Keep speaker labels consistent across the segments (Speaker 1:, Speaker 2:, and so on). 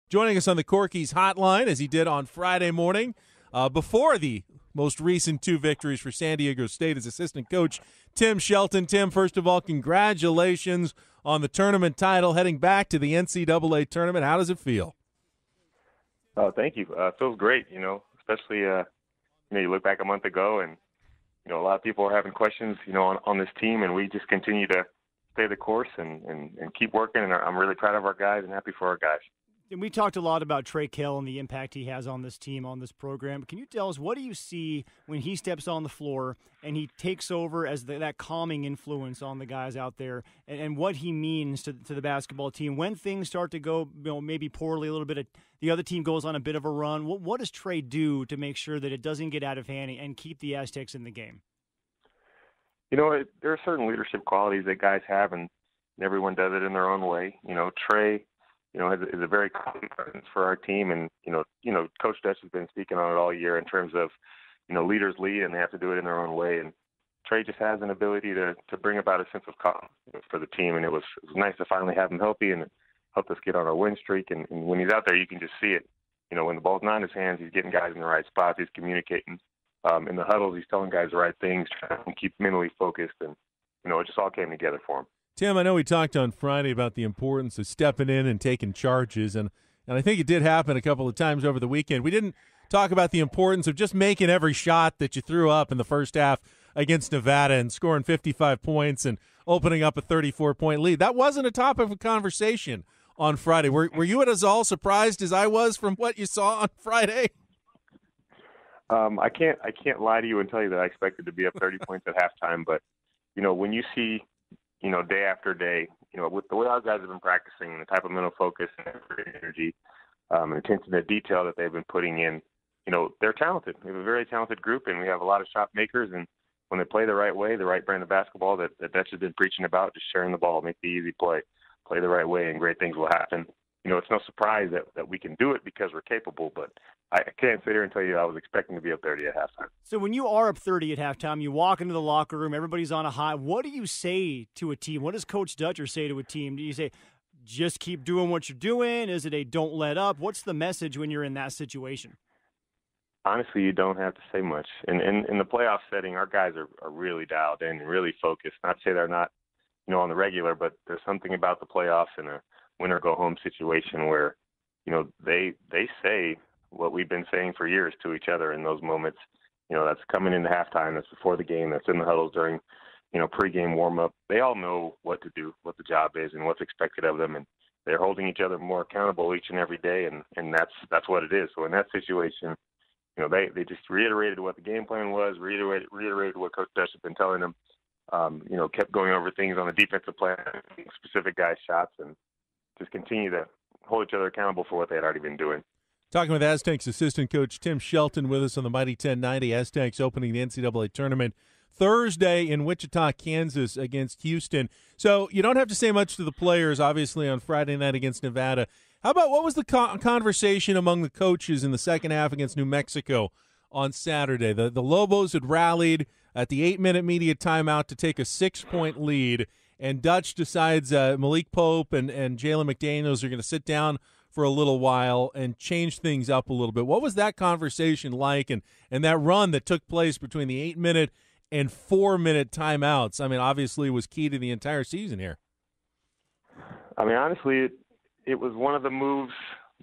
Speaker 1: joining us on the Corky's hotline as he did on Friday morning before the most recent 2 victories for San Diego State as assistant coach Tim Shelton. Tim, first of all, congratulations on the tournament title, heading back to the NCAA tournament. How does it feel?
Speaker 2: Oh, thank you. It feels great, especially, you look back a month ago and, a lot of people are having questions, on this team, and we just continue to stay the course and keep working, and I'm really proud of our guys and happy for our guys.
Speaker 3: And we talked a lot about Trey Kell and the impact he has on this team, on this program. Can you tell us, what do you see when he steps on the floor and he takes over as that calming influence on the guys out there, and what he means to the basketball team when things start to go maybe poorly a little bit, the other team goes on a bit of a run? What does Trey do to make sure that it doesn't get out of hand and keep the Aztecs in the game?
Speaker 2: There are certain leadership qualities that guys have, and everyone does it in their own way. Trey, is a very common presence for our team, and Coach Dutch has been speaking on it all year in terms of leaders lead and they have to do it in their own way, and Trey just has an ability to bring about a sense of calm for the team, and it was nice to finally have him healthy, and it helped us get on our win streak. And when he's out there, you can just see it. When the ball's not in his hands, he's getting guys in the right spots, he's communicating. In the huddles, he's telling guys the right things, trying to keep mentally focused, and it just all came together for him.
Speaker 1: Tim, I know we talked on Friday about the importance of stepping in and taking charges, and I think it did happen a couple of times over the weekend. We didn't talk about the importance of just making every shot that you threw up in the first half against Nevada and scoring 55 points and opening up a 34-point lead. That wasn't a topic of conversation on Friday. Were you as all surprised as I was from what you saw on Friday?
Speaker 2: I can't lie to you and tell you that I expected to be up 30 points at halftime, but when you see day after day, with the way our guys have been practicing, the type of mental focus and energy, and attention to detail that they've been putting in, they're talented. We have a very talented group, and we have a lot of shot makers. And when they play the right way, the right brand of basketball that Dutch has been preaching about, just sharing the ball, make the easy play the right way, and great things will happen. It's no surprise that we can do it because we're capable, but I can't sit here and tell you I was expecting to be up 30 at halftime.
Speaker 3: So when you are up 30 at halftime, you walk into the locker room, everybody's on a high. What do you say to a team? What does Coach Dutcher say to a team? Do you say, just keep doing what you're doing? Is it a don't let up? What's the message when you're in that situation?
Speaker 2: Honestly, you don't have to say much. In the playoff setting, our guys are really dialed in and really focused. Not to say they're not, on the regular, but there's something about the playoffs and a win-or-go-home situation where, they say what we've been saying for years to each other in those moments. That's coming into halftime, that's before the game, that's in the huddles during, pregame warm-up. They all know what to do, what the job is, and what's expected of them, and they're holding each other more accountable each and every day, and that's what it is. So in that situation, they just reiterated what the game plan was, reiterated what Coach Dutch has been telling them, kept going over things on the defensive plan, specific guys' shots, and just continue to hold each other accountable for what they had already been doing.
Speaker 1: Talking with Aztecs assistant coach Tim Shelton with us on the Mighty 1090. Aztecs opening the NCAA tournament Thursday in Wichita, Kansas against Houston. So you don't have to say much to the players, obviously, on Friday night against Nevada. How about what was the conversation among the coaches in the second half against New Mexico on Saturday? The Lobos had rallied at the 8-minute media timeout to take a 6-point lead, and Dutch decides Malik Pope and Jalen McDaniels are going to sit down for a little while and change things up a little bit. What was that conversation like, and that run that took place between the 8-minute and 4-minute timeouts? I mean, obviously was key to the entire season here.
Speaker 2: I mean, honestly, it was one of the moves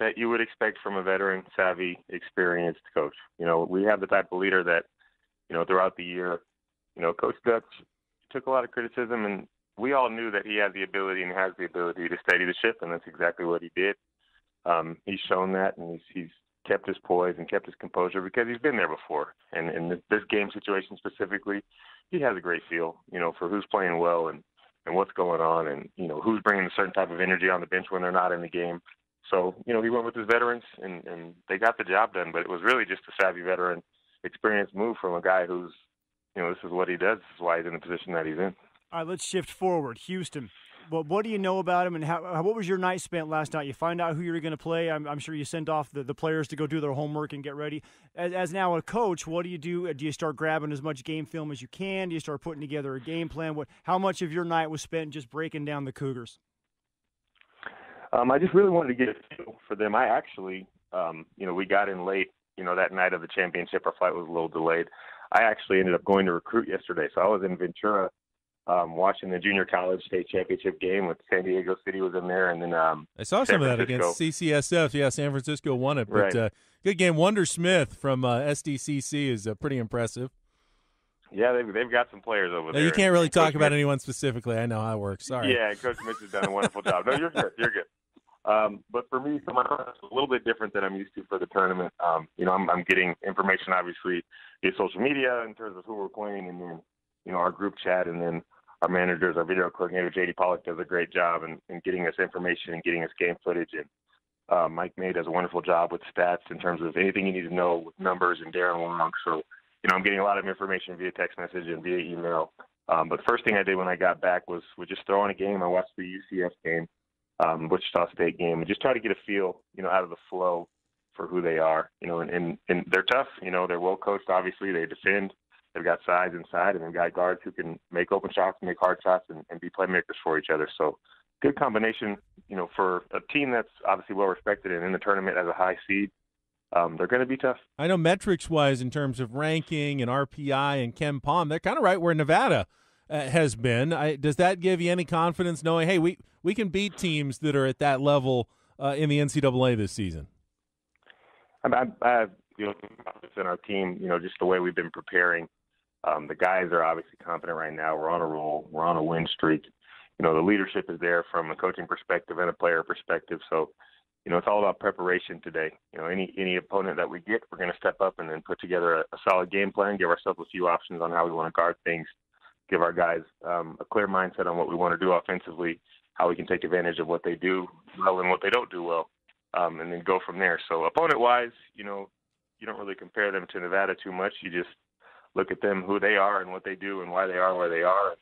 Speaker 2: that you would expect from a veteran, savvy, experienced coach. We have the type of leader that, throughout the year, Coach Dutch took a lot of criticism, and we all knew that he had the ability and has the ability to steady the ship, and that's exactly what he did. He's shown that, and he's kept his poise and kept his composure because he's been there before. And in this game situation specifically, he has a great feel, for who's playing well and what's going on and, who's bringing a certain type of energy on the bench when they're not in the game. So, he went with his veterans, and they got the job done. But it was really just a savvy veteran, experienced move from a guy who's, this is what he does. This is why he's in the position that he's in.
Speaker 3: All right, let's shift forward. Houston. Well, what do you know about him, and what was your night spent last night? You find out who you're going to play. I'm sure you sent off the players to go do their homework and get ready. As now a coach, what do you do? Do you start grabbing as much game film as you can? Do you start putting together a game plan? How much of your night was spent just breaking down the Cougars?
Speaker 2: I just really wanted to get a feel for them. I actually, we got in late, that night of the championship. Our flight was a little delayed. I actually ended up going to recruit yesterday. So I was in Ventura watching the junior college state championship game with San Diego City was in there. And then
Speaker 1: I saw some of that against CCSF. Yeah, San Francisco won it. But
Speaker 2: right.
Speaker 1: Good game. Wonder Smith from Sdsu is pretty impressive.
Speaker 2: Yeah, they've got some players over there.
Speaker 1: You can't really talk about anyone specifically. I know how it works. Sorry.
Speaker 2: Yeah, Coach Mitch has done a wonderful job. No, you're good. You're good. But for me, so my process is a little bit different than I'm used to for the tournament. I'm getting information, obviously, via social media in terms of who we're playing, and then, our group chat, and then our managers, our video coordinator, J.D. Pollock, does a great job in getting us information and getting us game footage. And Mike May does a wonderful job with stats in terms of anything you need to know with numbers, and Darren Long. So, I'm getting a lot of information via text message and via email. But the first thing I did when I got back was just throw on a game. I watched the UCF game, Wichita State game, and just try to get a feel, out of the flow for who they are, and they're tough. They're well coached. Obviously, they defend. They've got size inside, and they've got guards who can make open shots, make hard shots, and be playmakers for each other. So, good combination, for a team that's obviously well respected and in the tournament as a high seed. They're going to be tough. I
Speaker 1: know metrics-wise, in terms of ranking and RPI and Ken Palm, they're kind of right where Nevada has been. Does that give you any confidence knowing, hey, we can beat teams that are at that level in the NCAA this season?
Speaker 2: I have confidence in our team, just the way we've been preparing. The guys are obviously confident right now. We're on a roll. We're on a win streak. The leadership is there from a coaching perspective and a player perspective. So, it's all about preparation today. Any opponent that we get, we're going to step up and then put together a solid game plan, give ourselves a few options on how we want to guard things, give our guys a clear mindset on what we want to do offensively, how we can take advantage of what they do well and what they don't do well, and then go from there. So opponent-wise, you don't really compare them to Nevada too much. You just look at them, who they are and what they do and why they are where they are, and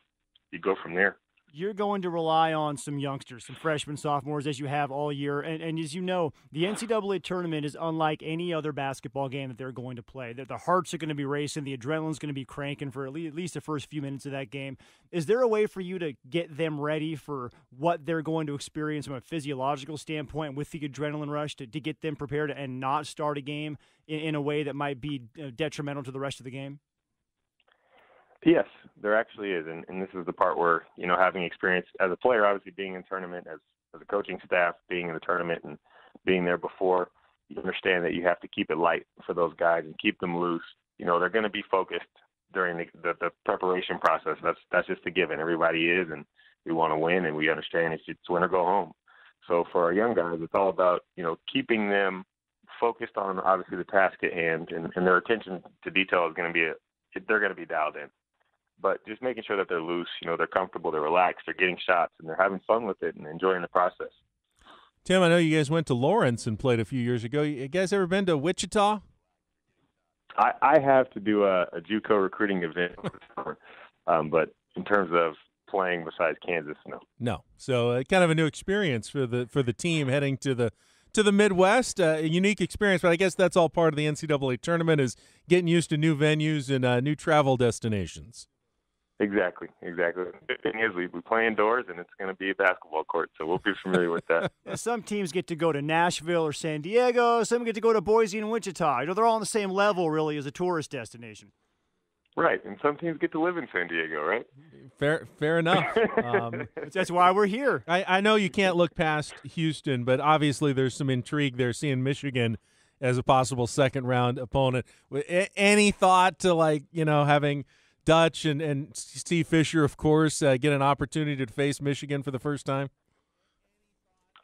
Speaker 2: you go from there.
Speaker 3: You're going to rely on some youngsters, some freshmen, sophomores, as you have all year. And as you know, the NCAA tournament is unlike any other basketball game that they're going to play. The hearts are going to be racing. The adrenaline's going to be cranking for at least the first few minutes of that game. Is there a way for you to get them ready for what they're going to experience from a physiological standpoint with the adrenaline rush to get them prepared and not start a game in a way that might be detrimental to the rest of the game?
Speaker 2: Yes, there actually is, and this is the part where, having experience as a player, obviously being in tournament, as a coaching staff, being in the tournament and being there before, you understand that you have to keep it light for those guys and keep them loose. They're going to be focused during the preparation process. That's just a given. Everybody is, and we want to win, and we understand it's win or go home. So for our young guys, it's all about, keeping them focused on, obviously, the task at hand, and their attention to detail is going to be they're going to be dialed in. But just making sure that they're loose, they're comfortable, they're relaxed, they're getting shots, and they're having fun with it and enjoying the process.
Speaker 1: Tim, I know you guys went to Lawrence and played a few years ago. You guys ever been to Wichita?
Speaker 2: I have to do a JUCO recruiting event, but in terms of playing besides Kansas, no.
Speaker 1: No. So kind of a new experience for the team heading to the Midwest. A unique experience, but I guess that's all part of the NCAA tournament, is getting used to new venues and new travel destinations.
Speaker 2: Exactly. The thing is, we play indoors, and it's going to be a basketball court, so we'll be familiar with that.
Speaker 3: Some teams get to go to Nashville or San Diego. Some get to go to Boise and Wichita. They're all on the same level, really, as a tourist destination.
Speaker 2: Right, and some teams get to live in San Diego, right?
Speaker 1: Fair enough.
Speaker 3: That's why we're here.
Speaker 1: I know you can't look past Houston, but obviously there's some intrigue there, seeing Michigan as a possible second-round opponent. Any thought to, having Dutch and Steve Fisher, of course, get an opportunity to face Michigan for the first time?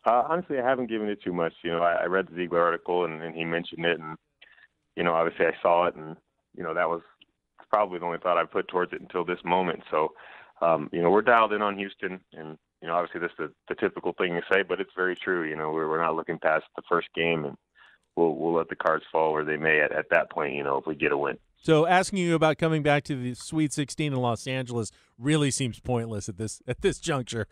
Speaker 2: Honestly, I haven't given it too much. I read the Ziegler article, and he mentioned it, and, obviously I saw it, and, that was probably the only thought I put towards it until this moment. So, we're dialed in on Houston, and, obviously this is the typical thing to say, but it's very true. We're not looking past the first game, and we'll let the cards fall where they may at that point, if we get a win.
Speaker 1: So asking you about coming back to the Sweet 16 in Los Angeles really seems pointless at this juncture.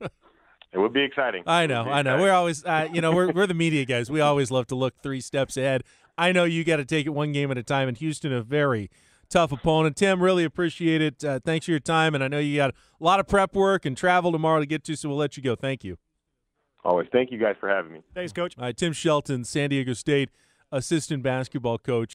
Speaker 2: It would be exciting.
Speaker 1: I know. We're always, we're the media guys. We always love to look 3 steps ahead. I know you got to take it one game at a time, and Houston, a very tough opponent. Tim, really appreciate it. Thanks for your time, and I know you got a lot of prep work and travel tomorrow to get to, so we'll let you go. Thank you.
Speaker 2: Always. Thank you guys for having me.
Speaker 3: Thanks, Coach.
Speaker 1: All right, Tim Shelton, San Diego State assistant basketball coach.